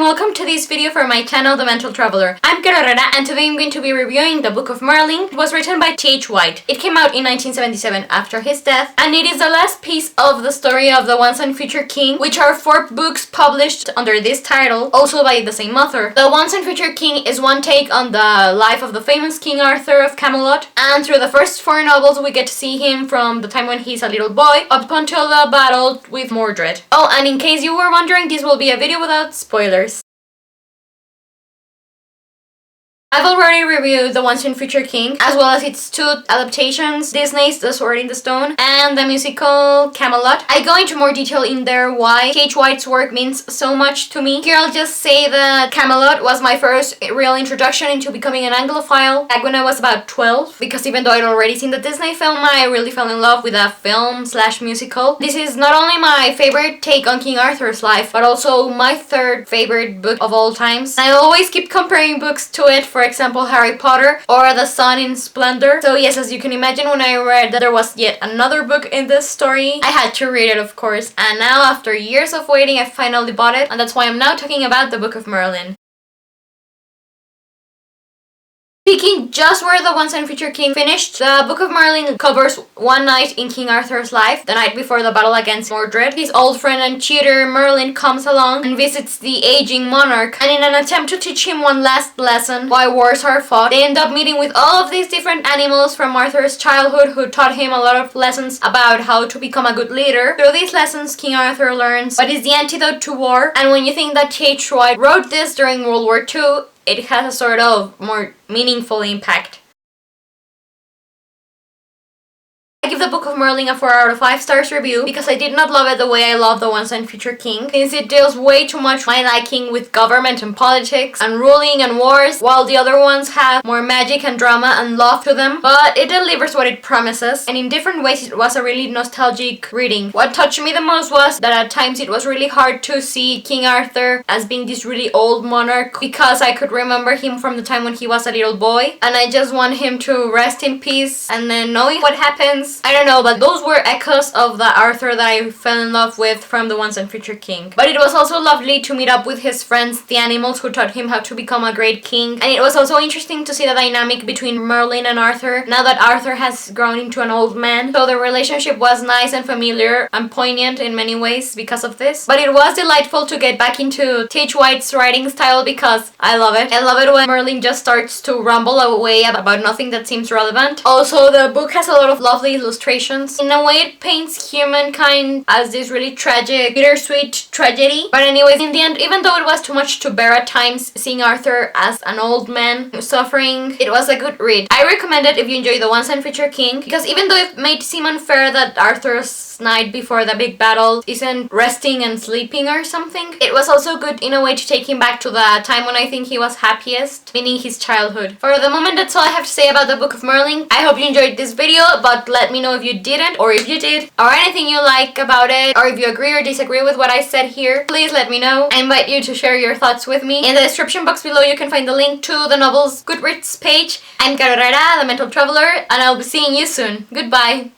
welcome to this video for my channel, The Mental Traveler. I'm Carolina and today I'm going to be reviewing the book of Merlyn. It was written by T.H. White. It came out in 1977 after his death, and it is the last piece of the story of the Once and Future King, which are 4 books published under this title, also by the same author. The Once and Future King is one take on the life of the famous King Arthur of Camelot, and through the first 4 novels we get to see him from the time when he's a little boy up until the battle with Mordred. Oh, and in case you were wondering, this will be a video without spoilers. I've already reviewed The Once and Future King, as well as its 2 adaptations, Disney's The Sword in the Stone and the musical Camelot. I go into more detail in there why T.H. White's work means so much to me. Here I'll just say that Camelot was my first real introduction into becoming an Anglophile back when I was about 12, because even though I'd already seen the Disney film, I really fell in love with a film/musical. This is not only my favorite take on King Arthur's life, but also my 3rd favorite book of all times. I always keep comparing books to it, for example Harry Potter or The Sun in Splendor. So yes, as you can imagine, when I read that there was yet another book in this story, I had to read it, of course. And now, after years of waiting, I finally bought it, and that's why I'm now talking about the Book of Merlyn. Speaking just where the Once and Future King finished, the Book of Merlyn covers one night in King Arthur's life, the night before the battle against Mordred. His old friend and tutor Merlyn comes along and visits the aging monarch, and in an attempt to teach him one last lesson why wars are fought, they end up meeting with all of these different animals from Arthur's childhood who taught him a lot of lessons about how to become a good leader. Through these lessons, King Arthur learns what is the antidote to war, and when you think that T.H. White wrote this during World War II, it has a sort of more meaningful impact. I give the Book of Merlyn a 4 out of 5 stars review because I did not love it the way I love the Once and Future King, since it deals way too much my liking with government and politics and ruling and wars, while the other ones have more magic and drama and love to them. But it delivers what it promises, and in different ways it was a really nostalgic reading. What touched me the most was that at times it was really hard to see King Arthur as being this really old monarch, because I could remember him from the time when he was a little boy, and I just want him to rest in peace. And then knowing what happens, I don't know, but those were echoes of the Arthur that I fell in love with from the Once and Future King. But it was also lovely to meet up with his friends, the animals, who taught him how to become a great king. And it was also interesting to see the dynamic between Merlyn and Arthur, now that Arthur has grown into an old man. So the relationship was nice and familiar and poignant in many ways because of this. But it was delightful to get back into T.H. White's writing style, because I love it. I love it when Merlyn just starts to ramble away about nothing that seems relevant. Also, the book has a lot of lovely illustrations. In a way, it paints humankind as this really tragic, bittersweet tragedy. But anyways, in the end, even though it was too much to bear at times, seeing Arthur as an old man suffering, it was a good read. I recommend it if you enjoy the Once and Future King, because even though it may seem unfair that Arthur's night before the big battle isn't resting and sleeping or something, it was also good in a way to take him back to the time when I think he was happiest, meaning his childhood. For the moment, that's all I have to say about the Book of Merlyn. I hope you enjoyed this video, but let me know if you didn't, or if you did, or anything you like about it, or if you agree or disagree with what I said here. Please let me know. I invite you to share your thoughts with me. In the description box below you can find the link to the novel's Goodreads page. I'm Carolina, the Mental Traveler, and I'll be seeing you soon. Goodbye!